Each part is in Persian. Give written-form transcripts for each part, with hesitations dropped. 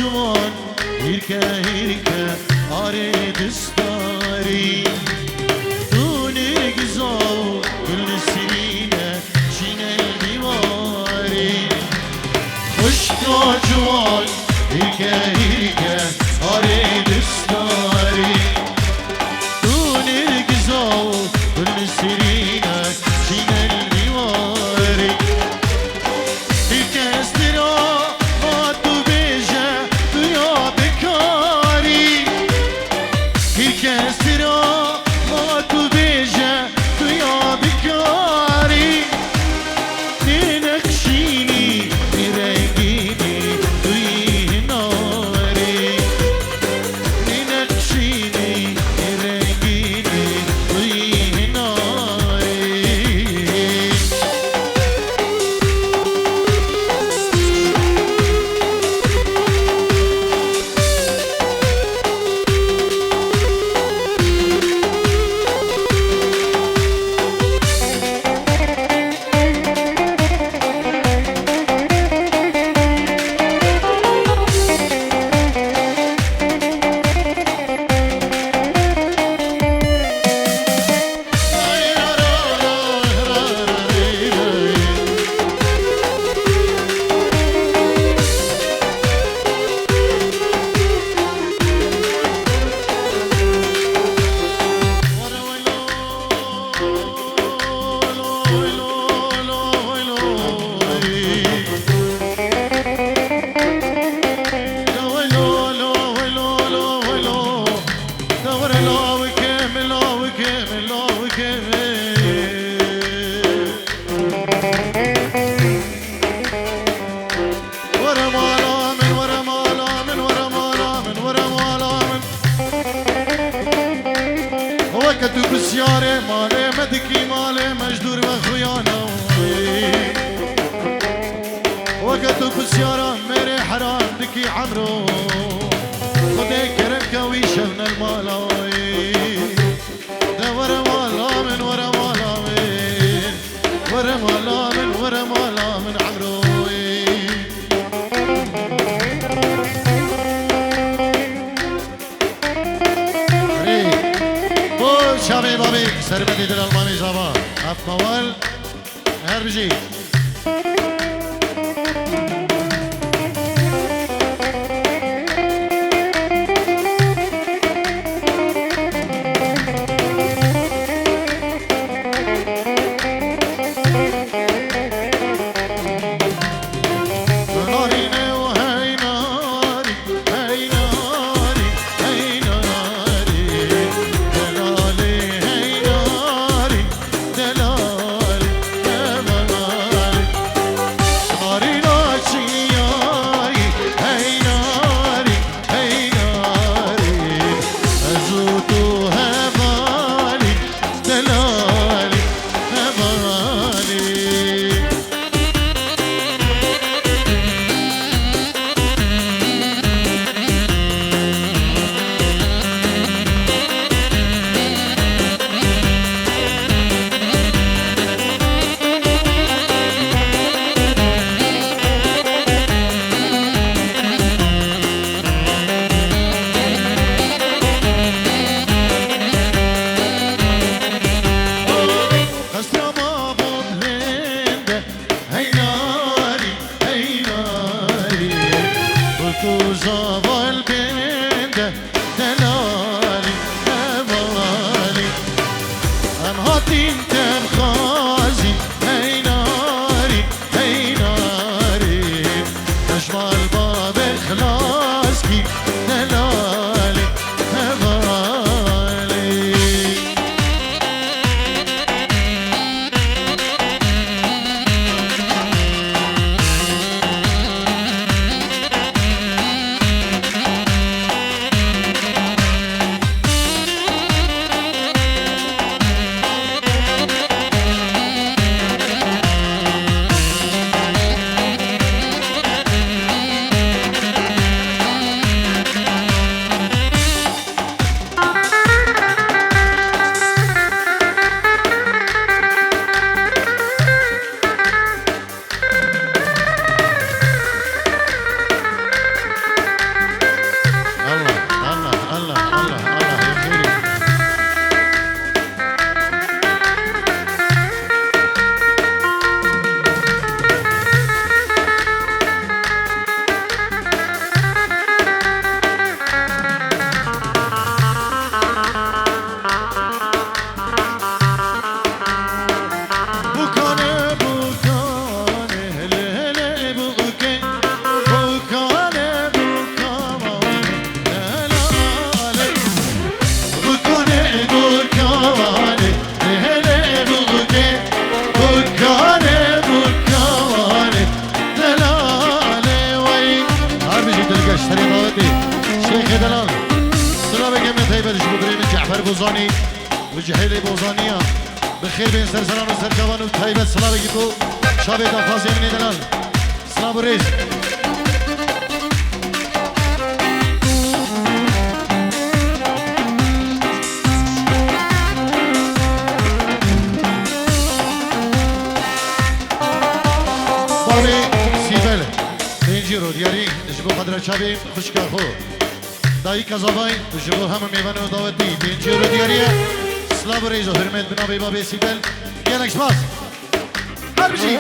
جوان هيركا آره دستاري دوني قزاو كل سنينة جينا الديواري خشكا جوان هيركا آره دستاري دوني قزاو كل سنينة جينا الديواري هيركا استرا كسرا ما تو بيجا تو يا بكاري ننكشيني نرقيني تو يناري ننكشيني نرقيني تو يناري كتو بسيارة مالي مدكي مالي مجدور وخيانا وكتو بسيارة ميري حرام دكي عمرو خدي كرم كوي شفنا المالاوي ده ورا مالا من ورا مالا من ورا مالا من ورا مالا من عمرو شامي بابيك سربتي دل الماني جابا أفموال هربجي بوزانی و جهیل بوزانیا بخیر بین سرسران و سرجوان و تایبت سلام بگیدو شابه داخوازی امینی دلال سلام و ریز بابی سیبل بینجی رو دیاری جبو قدر شابه خوشکار خو دایی کذابای جبو همه میوان و دعوتی بینجی رو دیاریه سلام و ریز و حرمت بنابی بابی سیبل گلکش باز هر بشی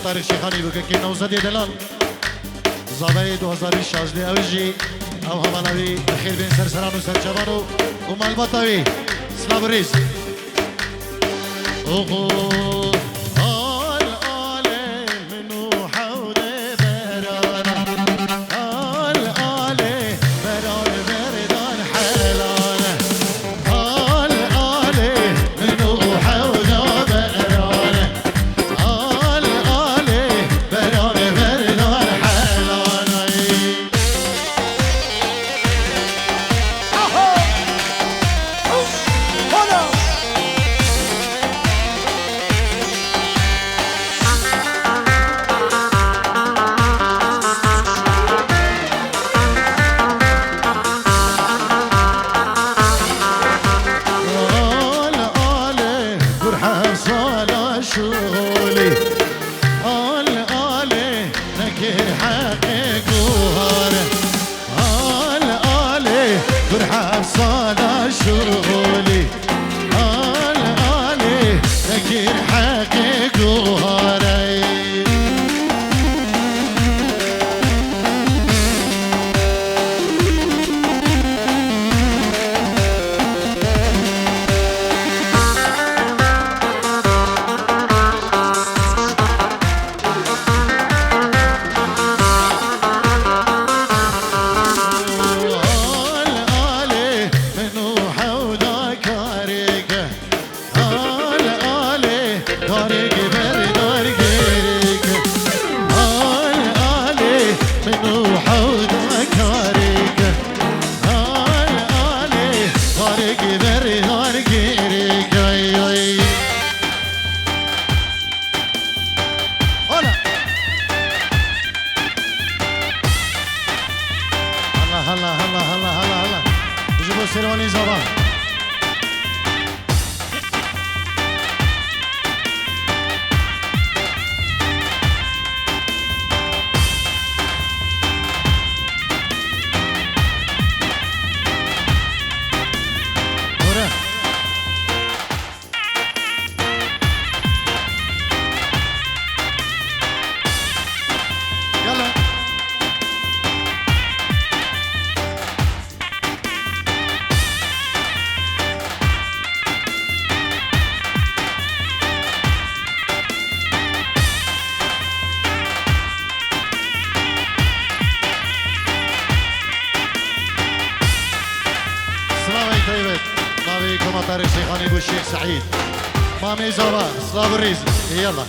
تاریخ شیخانی بگه که نوزدی دلال زاویه 2016 اوجی او همانوی بخیر بین سرسران و سرچوان و مالباتاوی سلام ریز اوغو آل آل منو حود برانا آل آل بران بردان حلانا آل آل منو حود برانا آل آل بران بردان حلانا شغلي آل آل نكر حقي جوهره آل آل فرحة صلاة شغلي آل آل نكر حقي جوهره سروانی زبان شيخاني ابو الشيخ سعيد مامي زبا صلاه الريز يلا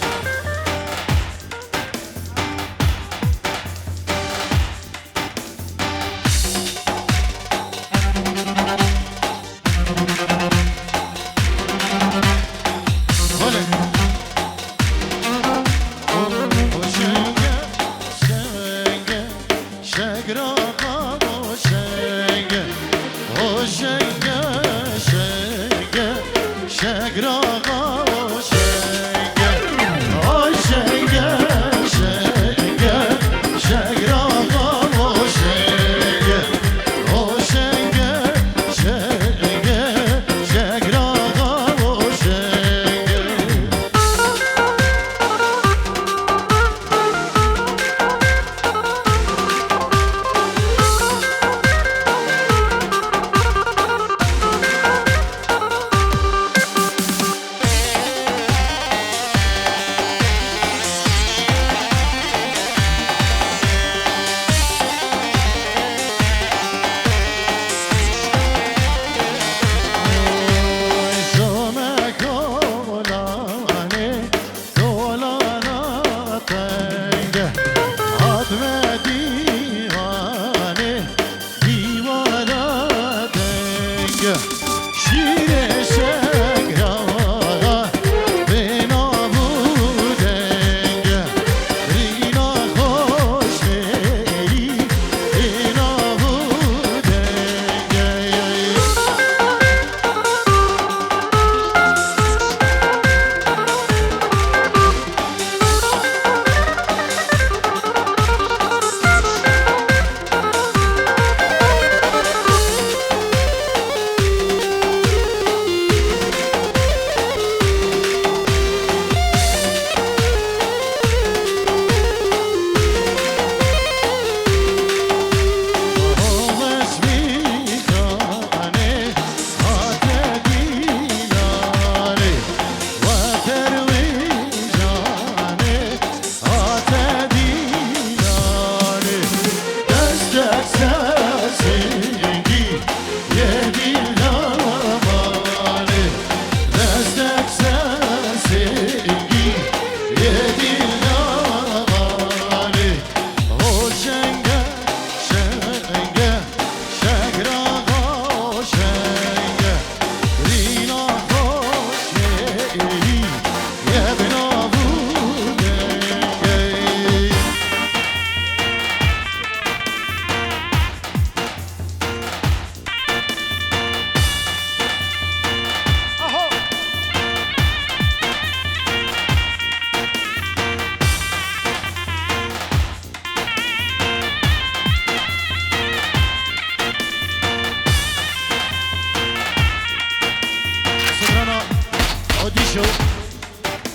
شو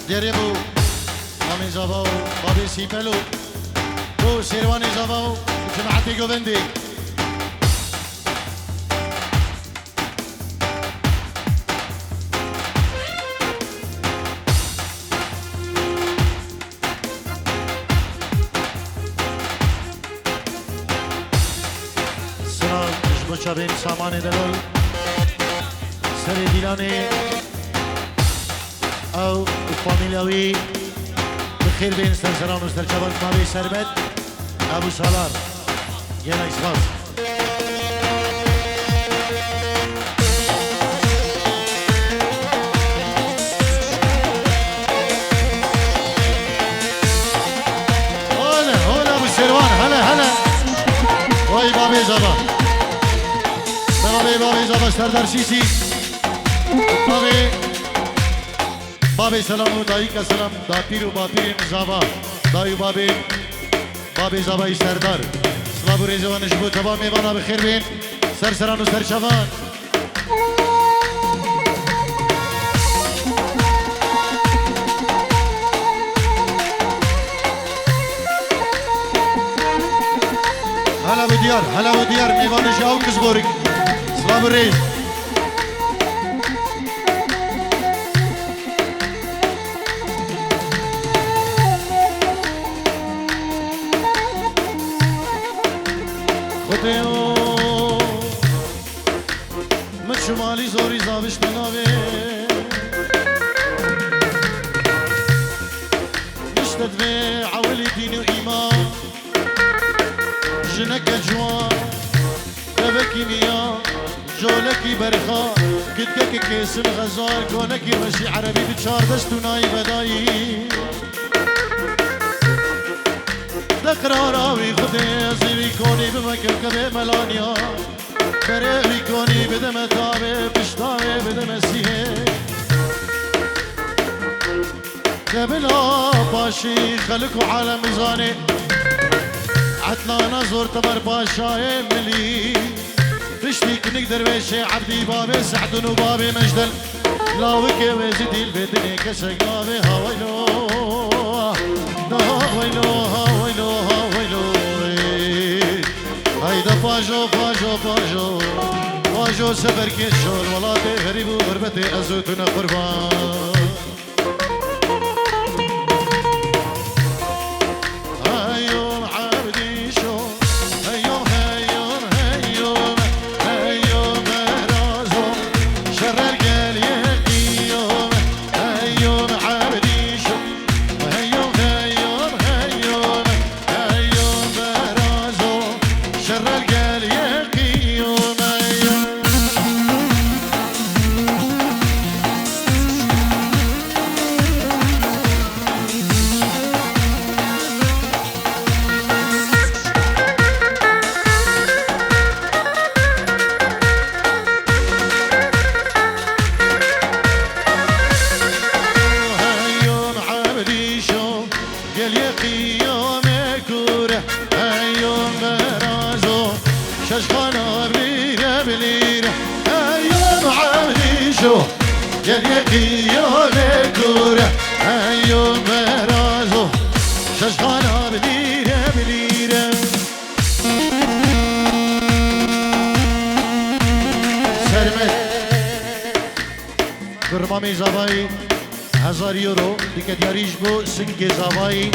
دربو مامي زباو بابي سيبلو بو سيرواني زباو جماعتي جوفندي سلام جبو چابين سامان دلول سري ديلاني او فامیلیاوی بخیر بین سرسران و سرچبان ماوی سربت ابو سالار یه نکسباز هلا ابو سروان هلا وای بابی زبا بابی زبا باش سردار شیسی بابی سلام و دایی که سلام دا پیر و با پیر زابا دایی و بابی زابای سردار سلام و ریزوانش بود تمام میوانا بخیر بین سرسران و سرشوان هلا و دیار میوانش او کس بورک سلام و ریز من شمالی زوری زابش بناوه نشتد به عولی دین و ایمان جنک جوان دبکی میا جولکی برخا کدکک کسن غزار کونکی مشی عربی بچار دستو نای بدایی دقرارا وی خودی زیوی کنی بمکم کبه ملانیا بره وی کنی بدم تابه پشتاوه بدم سیه قبلا باشی خلق و عالم زانه عتلانا زور تمر باشای ملی تشتي كنك درويشي عبدي بابي سعدون وبابي مجدل لاوكي وزيدي البدني كشقابي هاويلو هاويلو هاويلو هاويلو هيدا باجو باجو باجو باجو سفر كيشور ولاتي غريب وغربتي ازوتنا قربان برمامي زاوای 1000 یورو دیگه دیاریش بو سنگ زاوای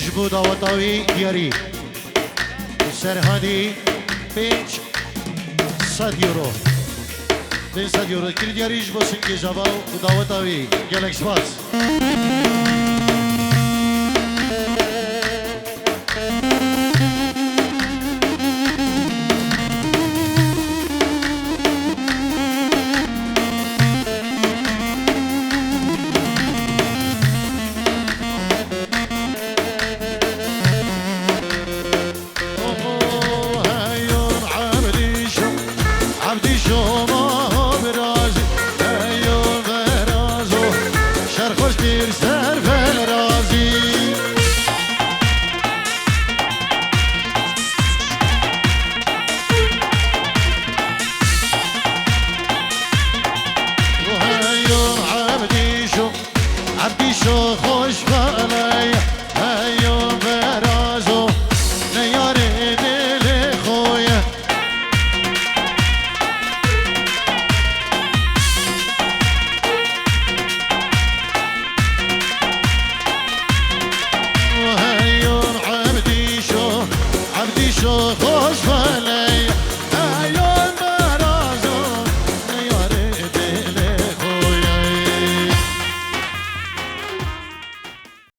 جبو داوتاوی دیاری سرهادی 500 یورو 500 یورو کلی دیاریش بو سنگ زاوای داوتاوی گلکس باز شو خوش